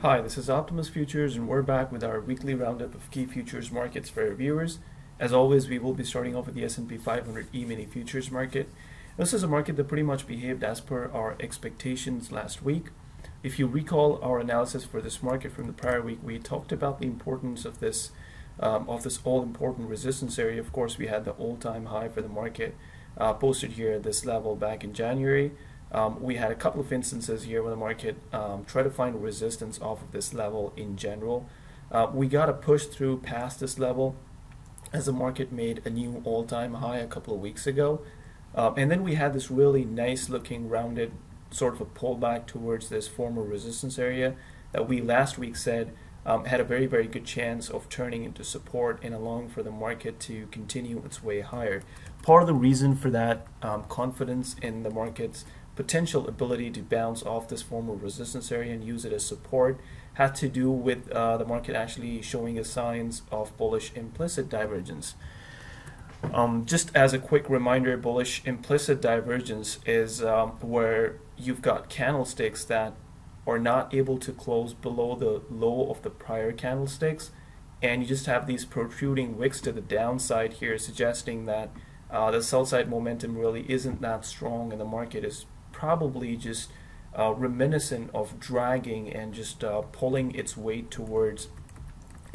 Hi, this is Optimus Futures, and we're back with our weekly roundup of key futures markets for our viewers. As always, we will be starting off with the S&P 500 E-mini futures market. This is a market that pretty much behaved as per our expectations last week. If you recall our analysis for this market from the prior week, we talked about the importance of this all-important resistance area. Of course, we had the all-time high for the market posted here at this level back in January. We had a couple of instances here where the market tried to find resistance off of this level in general. We got a push through past this level as the market made a new all-time high a couple of weeks ago. And then we had this really nice looking rounded sort of a pullback towards this former resistance area that we last week said had a very, very good chance of turning into support and allowing for the market to continue its way higher. Part of the reason for that confidence in the market's potential ability to bounce off this former resistance area and use it as support had to do with the market actually showing us signs of bullish implicit divergence. Just as a quick reminder, bullish implicit divergence is where you've got candlesticks that are not able to close below the low of the prior candlesticks, and you just have these protruding wicks to the downside here, suggesting that the sell side momentum really isn't that strong and the market is probably just reminiscent of dragging and just pulling its weight towards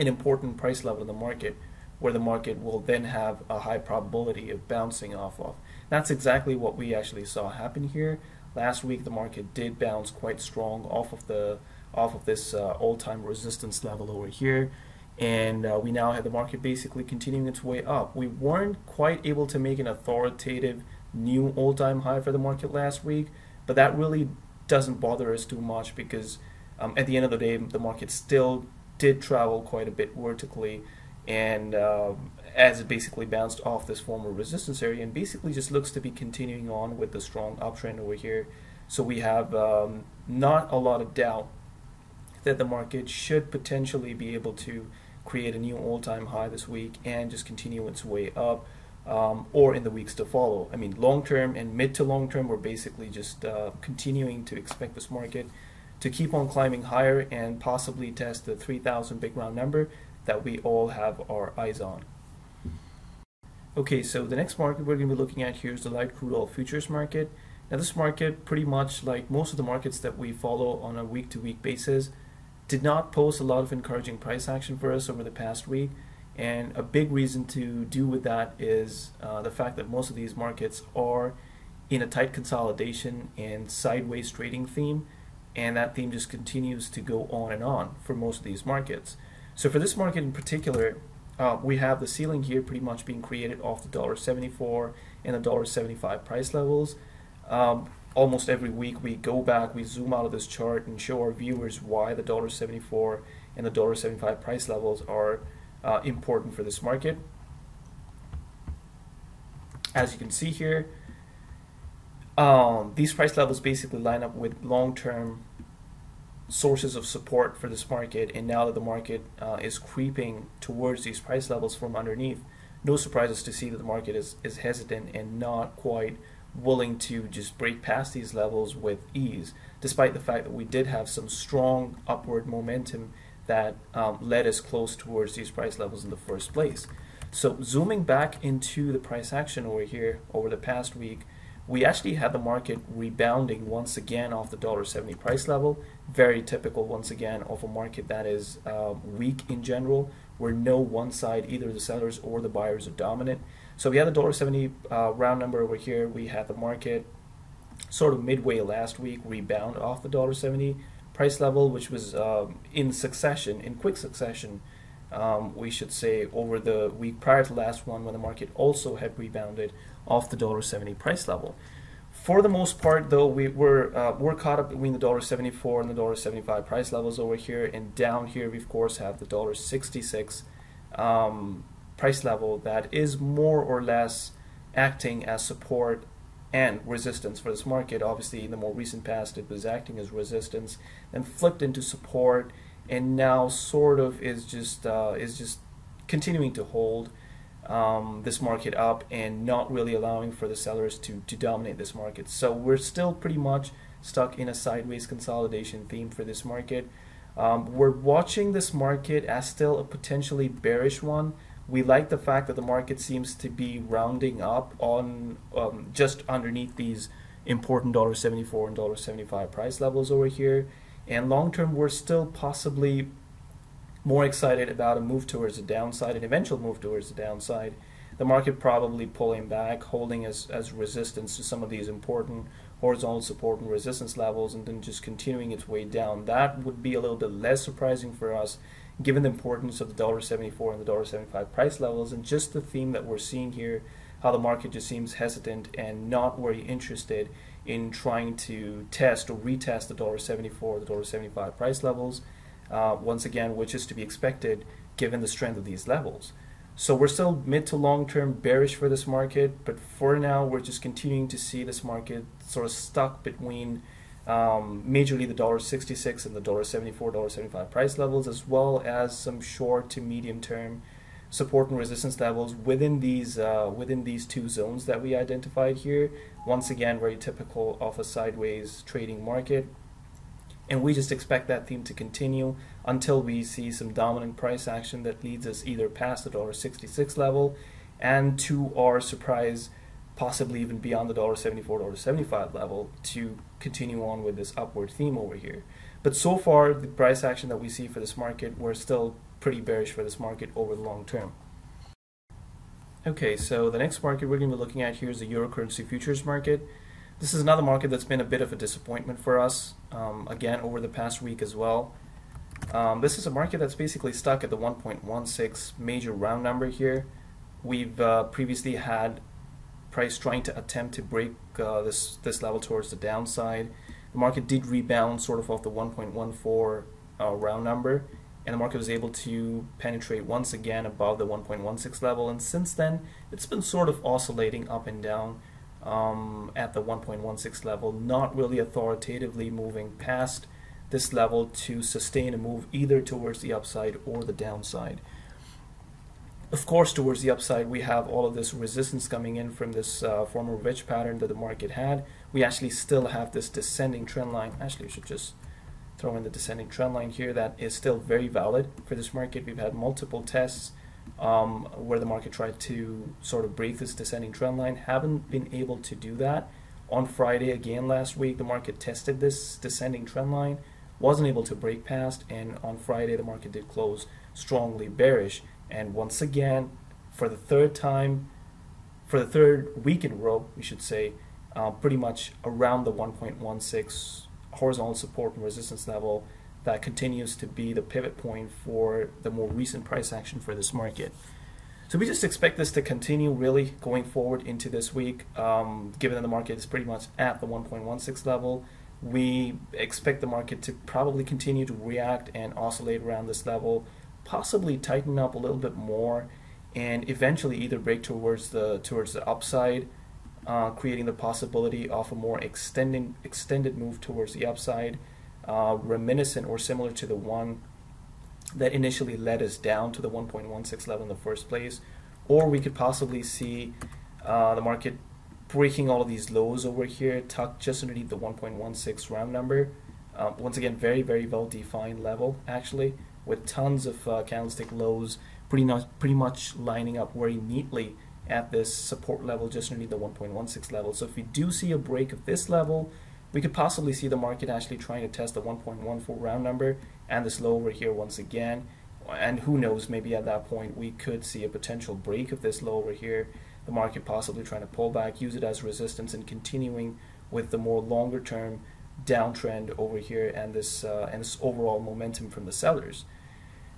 an important price level in the market where the market will then have a high probability of bouncing off of. That's exactly what we actually saw happen here. Last week the market did bounce quite strong off of this all-time resistance level over here, and we now have the market basically continuing its way up. We weren't quite able to make an authoritative new all-time high for the market last week, but that really doesn't bother us too much because at the end of the day the market still did travel quite a bit vertically, and as it basically bounced off this former resistance area and basically just looks to be continuing on with the strong uptrend over here. So we have not a lot of doubt that the market should potentially be able to create a new all-time high this week and just continue its way up, or in the weeks to follow. I mean, long term and mid to long term, we're basically just continuing to expect this market to keep on climbing higher and possibly test the 3,000 big round number that we all have our eyes on. Okay, so the next market we're going to be looking at here is the light crude oil futures market. Now this market, pretty much like most of the markets that we follow on a week-to-week basis, did not post a lot of encouraging price action for us over the past week, and a big reason to do with that is the fact that most of these markets are in a tight consolidation and sideways trading theme, and that theme just continues to go on for most of these markets. So for this market in particular, we have the ceiling here pretty much being created off the $1.74 and the $1.75 price levels. Almost every week we go back, we zoom out of this chart and show our viewers why the $1.74 and the $1.75 price levels are important for this market. As you can see here, these price levels basically line up with long-term sources of support for this market, and now that the market is creeping towards these price levels from underneath, no surprises to see that the market is hesitant and not quite willing to just break past these levels with ease, despite the fact that we did have some strong upward momentum that led us close towards these price levels in the first place. So zooming back into the price action over here over the past week, we actually had the market rebounding once again off the $1.70 price level. Very typical once again of a market that is weak in general, where no one side, either the sellers or the buyers, are dominant. So we had the $1.70 round number over here. We had the market sort of midway last week rebound off the $1.70 price level, which was in quick succession, we should say, over the week prior to last one, when the market also had rebounded off the $1.70 price level. For the most part, though, we're caught up between the $1.74 and the $1.75 price levels over here, and down here we of course have the $1.66 price level that is more or less acting as support and resistance for this market. Obviously, in the more recent past, it was acting as resistance, then flipped into support, and now sort of is just continuing to hold this market up and not really allowing for the sellers to dominate this market. So we're still pretty much stuck in a sideways consolidation theme for this market. We're watching this market as still a potentially bearish one. We like the fact that the market seems to be rounding up on just underneath these important $1.74 and $1.75 price levels over here. And long term, we're still possibly more excited about a move towards the downside, an eventual move towards the downside. The market probably pulling back, holding as resistance to some of these important horizontal support and resistance levels, and then just continuing its way down. That would be a little bit less surprising for us, given the importance of the $1.74 and the $1.75 price levels, and just the theme that we're seeing here, how the market just seems hesitant and not very interested in trying to test or retest the $1.74, the $1.75 price levels, once again, which is to be expected given the strength of these levels. So we're still mid to long term bearish for this market, but for now we're just continuing to see this market sort of stuck between majorly the $1.66 and the $1.74, $1.75 price levels, as well as some short to medium term support and resistance levels within these two zones that we identified here. Once again, very typical of a sideways trading market. And we just expect that theme to continue until we see some dominant price action that leads us either past the $1.66 level and, to our surprise, possibly even beyond the $1.74, $1.75 level to continue on with this upward theme over here. But so far, the price action that we see for this market, we're still pretty bearish for this market over the long term. Okay, so the next market we're going to be looking at here is the Euro currency futures market. This is another market that's been a bit of a disappointment for us, again, over the past week as well. This is a market that's basically stuck at the 1.16 major round number here. We've previously had price trying to attempt to break this level towards the downside. The market did rebound sort of off the 1.14 round number, and the market was able to penetrate once again above the 1.16 level, and since then it's been sort of oscillating up and down at the 1.16 level, not really authoritatively moving past this level to sustain a move either towards the upside or the downside. Of course, towards the upside, we have all of this resistance coming in from this former wedge pattern that the market had. We actually still have this descending trend line. Actually, I should just throw in the descending trend line here. That is still very valid for this market. We've had multiple tests where the market tried to sort of break this descending trend line, haven't been able to do that. On Friday again last week, the market tested this descending trend line, wasn't able to break past, and on Friday the market did close strongly bearish. And once again, for the third week in a row, we should say, pretty much around the 1.16 horizontal support and resistance level, that continues to be the pivot point for the more recent price action for this market. So we just expect this to continue really going forward into this week, given that the market is pretty much at the 1.16 level. We expect the market to probably continue to react and oscillate around this level, possibly tighten up a little bit more, and eventually either break towards the upside, creating the possibility of a more extended move towards the upside, reminiscent or similar to the one that initially led us down to the 1.16 level in the first place. Or we could possibly see the market breaking all of these lows over here, tucked just underneath the 1.16 round number. Once again, very, very well defined level actually, with tons of candlestick lows pretty much lining up very neatly at this support level just underneath the 1.16 level. So if we do see a break of this level, we could possibly see the market actually trying to test the 1.14 round number and this low over here once again. And who knows, maybe at that point we could see a potential break of this low over here, the market possibly trying to pull back, use it as resistance, and continuing with the more longer term downtrend over here and this overall momentum from the sellers.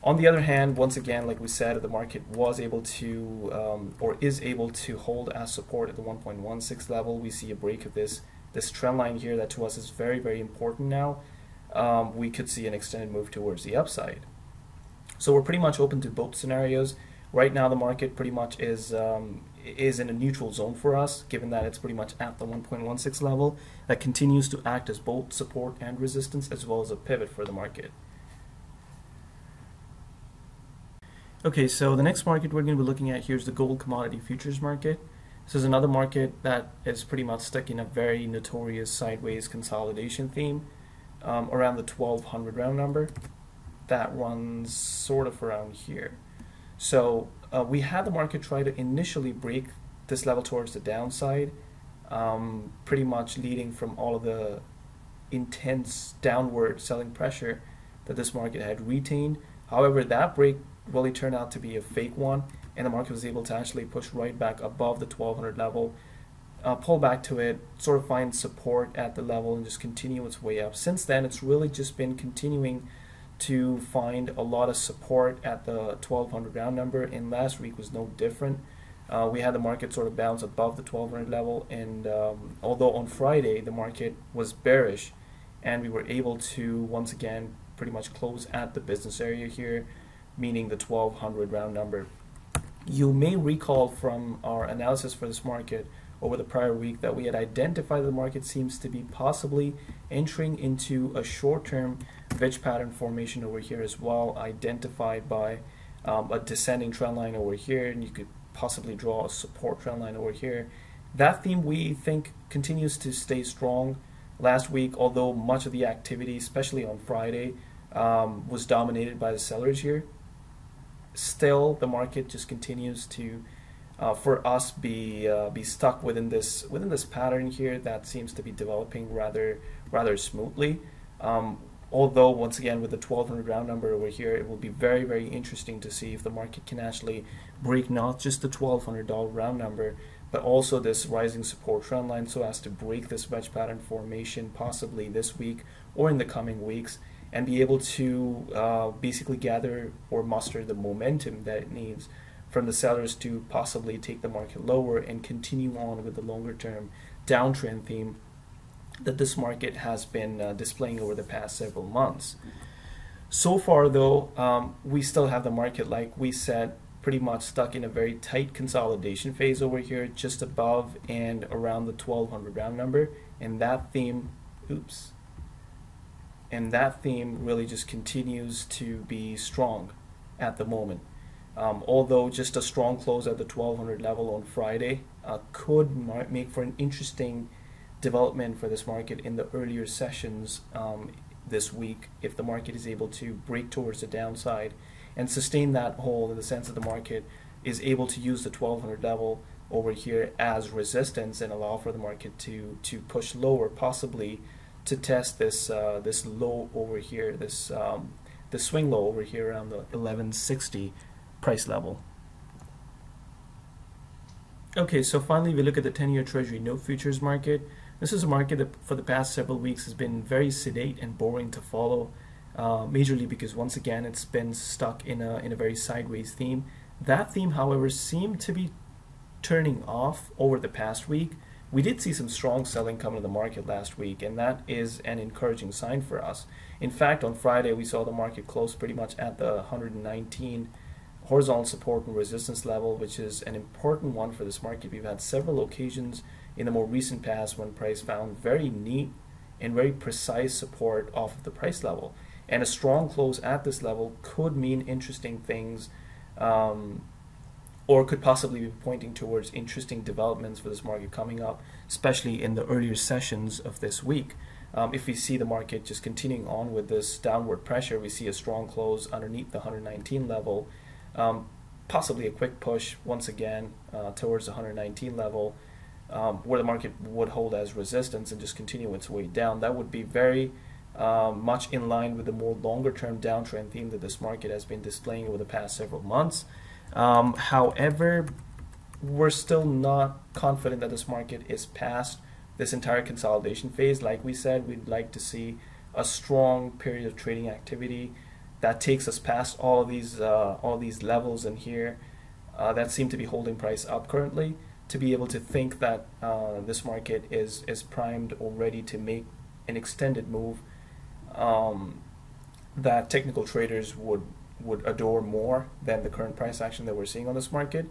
On the other hand, once again, like we said, the market was able to or is able to hold as support at the 1.16 level. We see a break of this trend line here that to us is very, very important now. We could see an extended move towards the upside. So we're pretty much open to both scenarios. Right now the market pretty much is in a neutral zone for us, given that it's pretty much at the 1.16 level that continues to act as both support and resistance, as well as a pivot for the market. Okay, so the next market we're going to be looking at here is the gold commodity futures market. This is another market that is pretty much stuck in a very notorious sideways consolidation theme around the 1200 round number. that runs sort of around here. So we had the market try to initially break this level towards the downside, pretty much leading from all of the intense downward selling pressure that this market had retained. However, that break really turned out to be a fake one, and the market was able to actually push right back above the 1200 level, pull back to it, sort of find support at the level, and just continue its way up. Since then, it's really just been continuing to find a lot of support at the 1200 round number, and last week was no different. We had the market sort of bounce above the 1200 level, and although on Friday the market was bearish, and we were able to once again pretty much close at the business area here, meaning the 1200 round number. You may recall from our analysis for this market over the prior week that we had identified that the market seems to be possibly entering into a short-term wedge pattern formation over here as well, identified by a descending trend line over here, and you could possibly draw a support trend line over here. That theme we think continues to stay strong. Last week, although much of the activity, especially on Friday, was dominated by the sellers here, still the market just continues to, for us, be stuck within this pattern here that seems to be developing rather smoothly. Although once again with the 1200 round number over here, it will be very interesting to see if the market can actually break not just the $1,200 round number, but also this rising support trend line, so as to break this wedge pattern formation possibly this week or in the coming weeks, and be able to basically gather or muster the momentum that it needs from the sellers to possibly take the market lower and continue on with the longer term downtrend theme that this market has been displaying over the past several months. So far though, we still have the market, like we said, pretty much stuck in a very tight consolidation phase over here, just above and around the 1200 round number, and that theme, really just continues to be strong at the moment. Although just a strong close at the 1200 level on Friday could make for an interesting development for this market in the earlier sessions this week, if the market is able to break towards the downside and sustain that hold, in the sense that the market is able to use the 1200 level over here as resistance and allow for the market to push lower, possibly to test this this low over here, this swing low over here around the 1160 price level. Okay, so finally we look at the 10-year Treasury note futures market. This is a market that for the past several weeks has been very sedate and boring to follow, majorly because once again it's been stuck in a very sideways theme. That theme, however, seemed to be turning off over the past week. We did see some strong selling come into the market last week, and that is an encouraging sign for us. In fact, on Friday we saw the market close pretty much at the 119 horizontal support and resistance level, which is an important one for this market. We've had several occasions in the more recent past when price found very neat and very precise support off of the price level, and a strong close at this level could mean interesting things, or could possibly be pointing towards interesting developments for this market coming up, especially in the earlier sessions of this week. If we see the market just continuing on with this downward pressure, we see a strong close underneath the 119 level, possibly a quick push once again towards the 119 level, where the market would hold as resistance and just continue its way down. That would be very much in line with the more longer term downtrend theme that this market has been displaying over the past several months. However, we're still not confident that this market is past this entire consolidation phase. Like we said, we'd like to see a strong period of trading activity that takes us past all these levels in here that seem to be holding price up currently, to be able to think that this market is primed already to make an extended move that technical traders would adore more than the current price action that we're seeing on this market.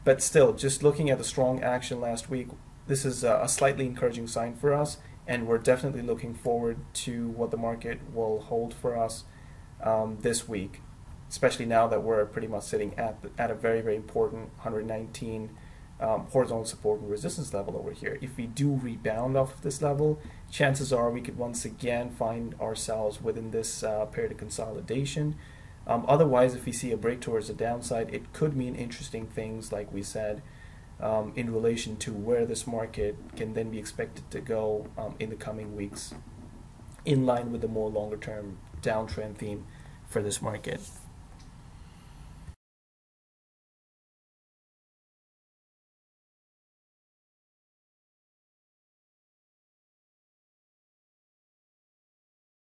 But still, just looking at the strong action last week, this is a slightly encouraging sign for us, and we're definitely looking forward to what the market will hold for us this week, especially now that we're pretty much sitting at a very important 119 horizontal support and resistance level over here. If we do rebound off of this level, chances are we could once again find ourselves within this period of consolidation. Otherwise, if we see a break towards the downside, it could mean interesting things, like we said, in relation to where this market can then be expected to go in the coming weeks, in line with the more longer term downtrend theme for this market.